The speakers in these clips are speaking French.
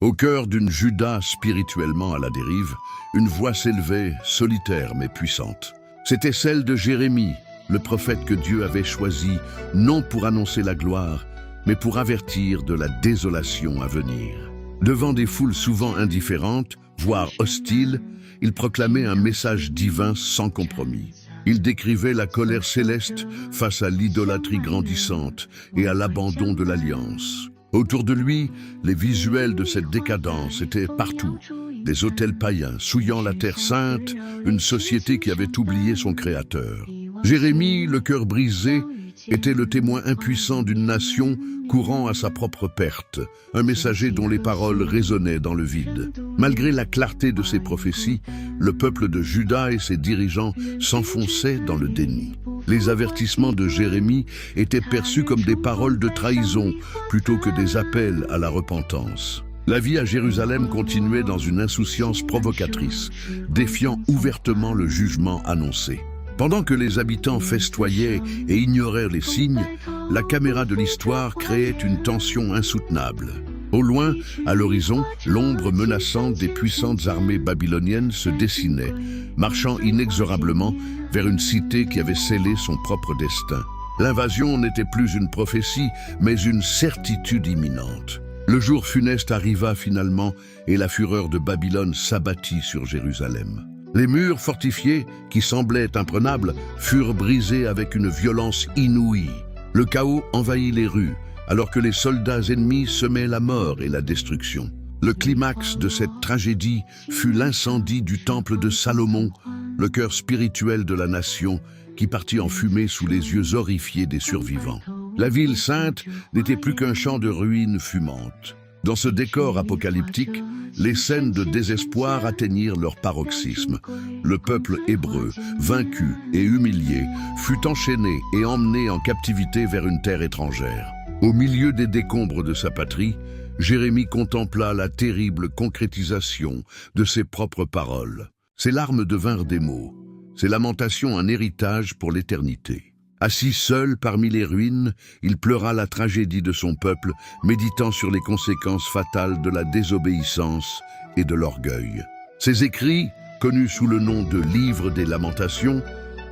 Au cœur d'une Juda spirituellement à la dérive, une voix s'élevait, solitaire mais puissante. C'était celle de Jérémie, le prophète que Dieu avait choisi, non pour annoncer la gloire, mais pour avertir de la désolation à venir. Devant des foules souvent indifférentes, voire hostiles, il proclamait un message divin sans compromis. Il décrivait la colère céleste face à l'idolâtrie grandissante et à l'abandon de l'alliance. Autour de lui, les visuels de cette décadence étaient partout. Des autels païens souillant la terre sainte, une société qui avait oublié son créateur. Jérémie, le cœur brisé, était le témoin impuissant d'une nation courant à sa propre perte, un messager dont les paroles résonnaient dans le vide. Malgré la clarté de ses prophéties, le peuple de Juda et ses dirigeants s'enfonçaient dans le déni. Les avertissements de Jérémie étaient perçus comme des paroles de trahison plutôt que des appels à la repentance. La vie à Jérusalem continuait dans une insouciance provocatrice, défiant ouvertement le jugement annoncé. Pendant que les habitants festoyaient et ignorèrent les signes, la caméra de l'histoire créait une tension insoutenable. Au loin, à l'horizon, l'ombre menaçante des puissantes armées babyloniennes se dessinait, marchant inexorablement vers une cité qui avait scellé son propre destin. L'invasion n'était plus une prophétie, mais une certitude imminente. Le jour funeste arriva finalement et la fureur de Babylone s'abattit sur Jérusalem. Les murs fortifiés, qui semblaient imprenables, furent brisés avec une violence inouïe. Le chaos envahit les rues, alors que les soldats ennemis semaient la mort et la destruction. Le climax de cette tragédie fut l'incendie du temple de Salomon, le cœur spirituel de la nation, qui partit en fumée sous les yeux horrifiés des survivants. La ville sainte n'était plus qu'un champ de ruines fumantes. Dans ce décor apocalyptique, les scènes de désespoir atteignirent leur paroxysme. Le peuple hébreu, vaincu et humilié, fut enchaîné et emmené en captivité vers une terre étrangère. Au milieu des décombres de sa patrie, Jérémie contempla la terrible concrétisation de ses propres paroles. Ses larmes devinrent des mots, ses lamentations un héritage pour l'éternité. Assis seul parmi les ruines, il pleura la tragédie de son peuple, méditant sur les conséquences fatales de la désobéissance et de l'orgueil. Ses écrits, connus sous le nom de Livre des Lamentations,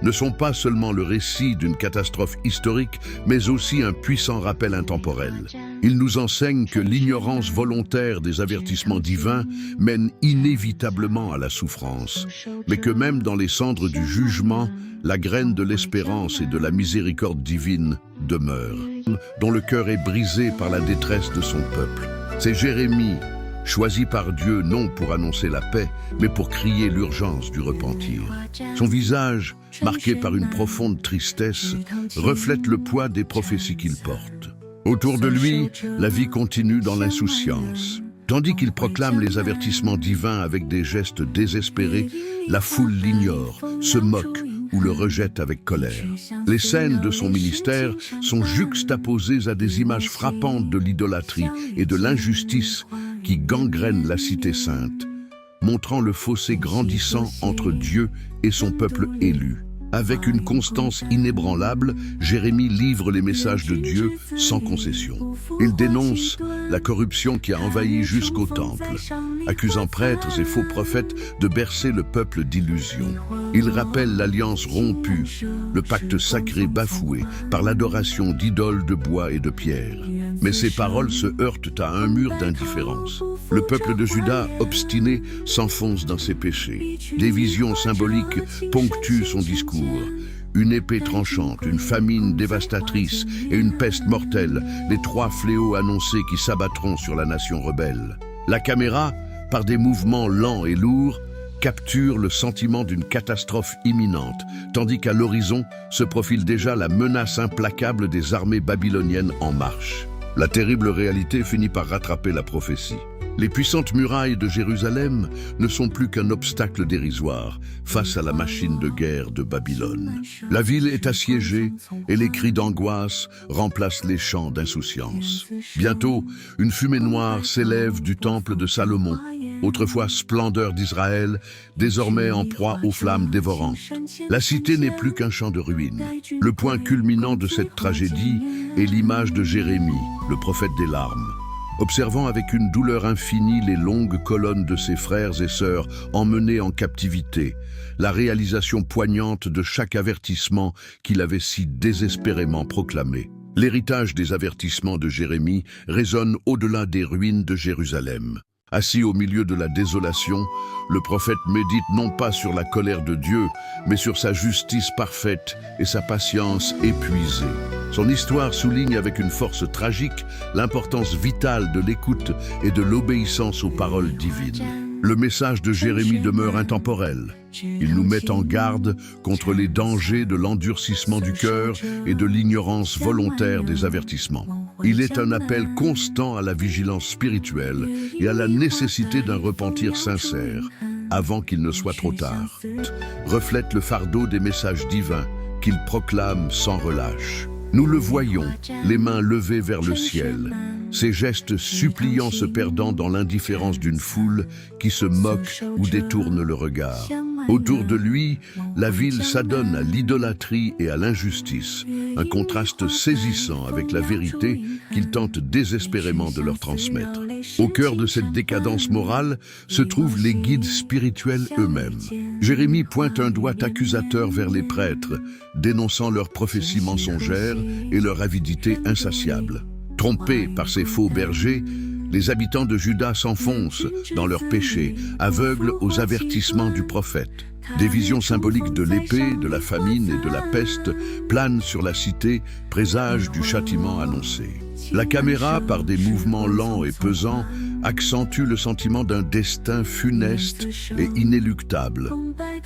ne sont pas seulement le récit d'une catastrophe historique, mais aussi un puissant rappel intemporel. Ils nous enseignent que l'ignorance volontaire des avertissements divins mène inévitablement à la souffrance, mais que même dans les cendres du jugement, la graine de l'espérance et de la miséricorde divine demeure, dont le cœur est brisé par la détresse de son peuple. C'est Jérémie, choisi par Dieu non pour annoncer la paix, mais pour crier l'urgence du repentir. Son visage, marqué par une profonde tristesse, reflète le poids des prophéties qu'il porte. Autour de lui, la vie continue dans l'insouciance. Tandis qu'il proclame les avertissements divins avec des gestes désespérés, la foule l'ignore, se moque ou le rejette avec colère. Les scènes de son ministère sont juxtaposées à des images frappantes de l'idolâtrie et de l'injustice qui gangrènent la cité sainte, montrant le fossé grandissant entre Dieu et son peuple élu. Avec une constance inébranlable, Jérémie livre les messages de Dieu sans concession. Il dénonce la corruption qui a envahi jusqu'au temple, accusant prêtres et faux prophètes de bercer le peuple d'illusions. Il rappelle l'alliance rompue, le pacte sacré bafoué par l'adoration d'idoles de bois et de pierre. Mais ces paroles se heurtent à un mur d'indifférence. Le peuple de Juda, obstiné, s'enfonce dans ses péchés. Des visions symboliques ponctuent son discours. Une épée tranchante, une famine dévastatrice et une peste mortelle, les trois fléaux annoncés qui s'abattront sur la nation rebelle. La caméra, par des mouvements lents et lourds, capture le sentiment d'une catastrophe imminente, tandis qu'à l'horizon se profile déjà la menace implacable des armées babyloniennes en marche. La terrible réalité finit par rattraper la prophétie. Les puissantes murailles de Jérusalem ne sont plus qu'un obstacle dérisoire face à la machine de guerre de Babylone. La ville est assiégée et les cris d'angoisse remplacent les chants d'insouciance. Bientôt, une fumée noire s'élève du temple de Salomon, autrefois splendeur d'Israël, désormais en proie aux flammes dévorantes. La cité n'est plus qu'un champ de ruines. Le point culminant de cette tragédie est l'image de Jérémie, le prophète des larmes. observant avec une douleur infinie les longues colonnes de ses frères et sœurs emmenés en captivité, la réalisation poignante de chaque avertissement qu'il avait si désespérément proclamé. L'héritage des avertissements de Jérémie résonne au-delà des ruines de Jérusalem. Assis au milieu de la désolation, le prophète médite non pas sur la colère de Dieu, mais sur sa justice parfaite et sa patience épuisée. Son histoire souligne avec une force tragique l'importance vitale de l'écoute et de l'obéissance aux paroles divines. Le message de Jérémie demeure intemporel. Il nous met en garde contre les dangers de l'endurcissement du cœur et de l'ignorance volontaire des avertissements. Il est un appel constant à la vigilance spirituelle et à la nécessité d'un repentir sincère avant qu'il ne soit trop tard. Reflète le fardeau des messages divins qu'il proclame sans relâche. Nous le voyons, les mains levées vers le ciel, ses gestes suppliants se perdant dans l'indifférence d'une foule qui se moque ou détourne le regard. Autour de lui, la ville s'adonne à l'idolâtrie et à l'injustice, un contraste saisissant avec la vérité qu'il tente désespérément de leur transmettre. Au cœur de cette décadence morale se trouvent les guides spirituels eux-mêmes. Jérémie pointe un doigt accusateur vers les prêtres, dénonçant leurs prophéties mensongères et leur avidité insatiable. Trompés par ces faux bergers, les habitants de Juda s'enfoncent dans leurs péchés, aveugles aux avertissements du prophète. Des visions symboliques de l'épée, de la famine et de la peste planent sur la cité, présagent du châtiment annoncé. La caméra, par des mouvements lents et pesants, accentue le sentiment d'un destin funeste et inéluctable,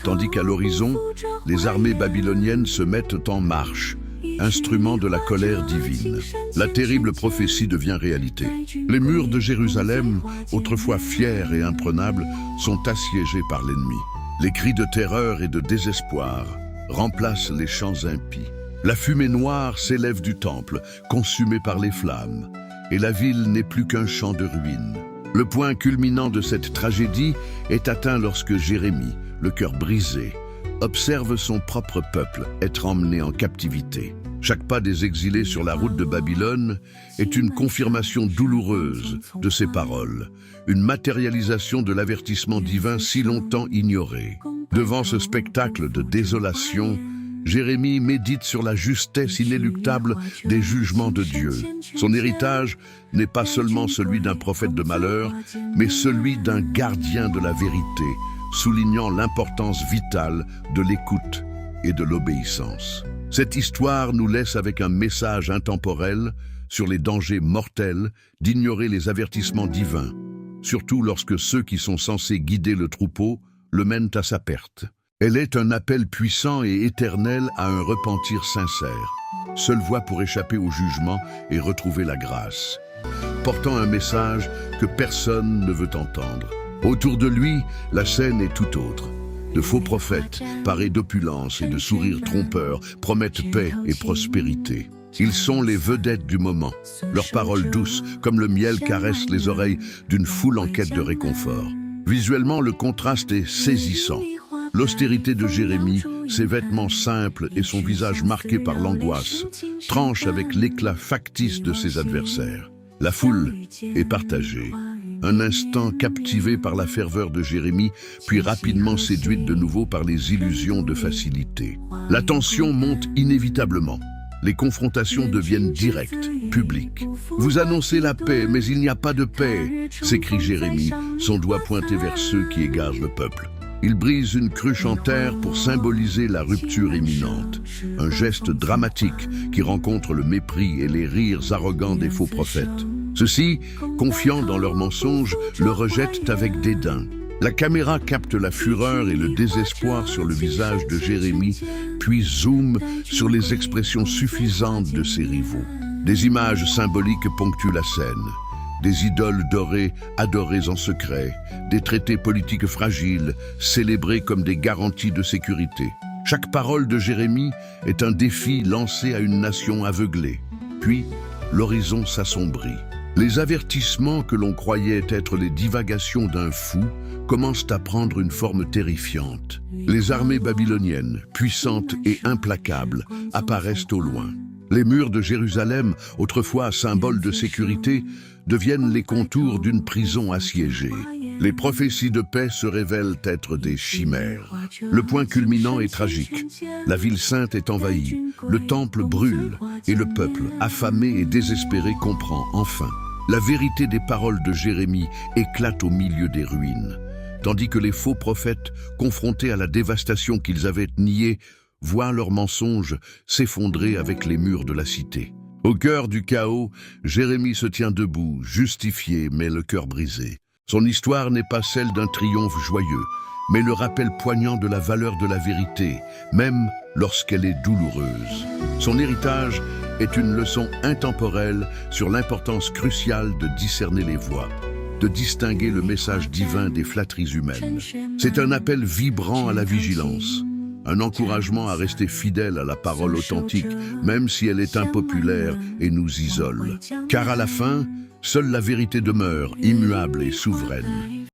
tandis qu'à l'horizon, les armées babyloniennes se mettent en marche, instrument de la colère divine. La terrible prophétie devient réalité. Les murs de Jérusalem, autrefois fiers et imprenables, sont assiégés par l'ennemi. Les cris de terreur et de désespoir remplacent les chants impies. La fumée noire s'élève du temple, consumée par les flammes, et la ville n'est plus qu'un champ de ruines. Le point culminant de cette tragédie est atteint lorsque Jérémie, le cœur brisé, observe son propre peuple être emmené en captivité. Chaque pas des exilés sur la route de Babylone est une confirmation douloureuse de ces paroles, une matérialisation de l'avertissement divin si longtemps ignoré. Devant ce spectacle de désolation, Jérémie médite sur la justesse inéluctable des jugements de Dieu. Son héritage n'est pas seulement celui d'un prophète de malheur, mais celui d'un gardien de la vérité, soulignant l'importance vitale de l'écoute et de l'obéissance. Cette histoire nous laisse avec un message intemporel sur les dangers mortels d'ignorer les avertissements divins, surtout lorsque ceux qui sont censés guider le troupeau le mènent à sa perte. Elle est un appel puissant et éternel à un repentir sincère, seule voie pour échapper au jugement et retrouver la grâce, portant un message que personne ne veut entendre. Autour de lui, la scène est tout autre. De faux prophètes, parés d'opulence et de sourires trompeurs, promettent paix et prospérité. Ils sont les vedettes du moment. Leurs paroles douces, comme le miel, caressent les oreilles d'une foule en quête de réconfort. Visuellement, le contraste est saisissant. L'austérité de Jérémie, ses vêtements simples et son visage marqué par l'angoisse, tranchent avec l'éclat factice de ses adversaires. La foule est partagée. Un instant captivée par la ferveur de Jérémie, puis rapidement séduite de nouveau par les illusions de facilité. La tension monte inévitablement. Les confrontations deviennent directes, publiques. « Vous annoncez la paix, mais il n'y a pas de paix !» s'écrie Jérémie, son doigt pointé vers ceux qui égarent le peuple. Il brise une cruche en terre pour symboliser la rupture imminente. Un geste dramatique qui rencontre le mépris et les rires arrogants des faux prophètes. Ceux-ci, confiants dans leurs mensonges, le rejettent avec dédain. La caméra capte la fureur et le désespoir sur le visage de Jérémie, puis zoome sur les expressions suffisantes de ses rivaux. Des images symboliques ponctuent la scène. Des idoles dorées, adorées en secret, des traités politiques fragiles, célébrés comme des garanties de sécurité. Chaque parole de Jérémie est un défi lancé à une nation aveuglée. Puis, l'horizon s'assombrit. Les avertissements que l'on croyait être les divagations d'un fou commencent à prendre une forme terrifiante. Les armées babyloniennes, puissantes et implacables, apparaissent au loin. Les murs de Jérusalem, autrefois symbole de sécurité, deviennent les contours d'une prison assiégée. Les prophéties de paix se révèlent être des chimères. Le point culminant est tragique. La ville sainte est envahie, le temple brûle, et le peuple, affamé et désespéré, comprend enfin. La vérité des paroles de Jérémie éclate au milieu des ruines, tandis que les faux prophètes, confrontés à la dévastation qu'ils avaient niée, voient leurs mensonges s'effondrer avec les murs de la cité. Au cœur du chaos, Jérémie se tient debout, justifié mais le cœur brisé. Son histoire n'est pas celle d'un triomphe joyeux, mais le rappel poignant de la valeur de la vérité, même lorsqu'elle est douloureuse. Son héritage est une leçon intemporelle sur l'importance cruciale de discerner les voix, de distinguer le message divin des flatteries humaines. C'est un appel vibrant à la vigilance, un encouragement à rester fidèle à la parole authentique, même si elle est impopulaire et nous isole. Car à la fin, seule la vérité demeure, immuable et souveraine.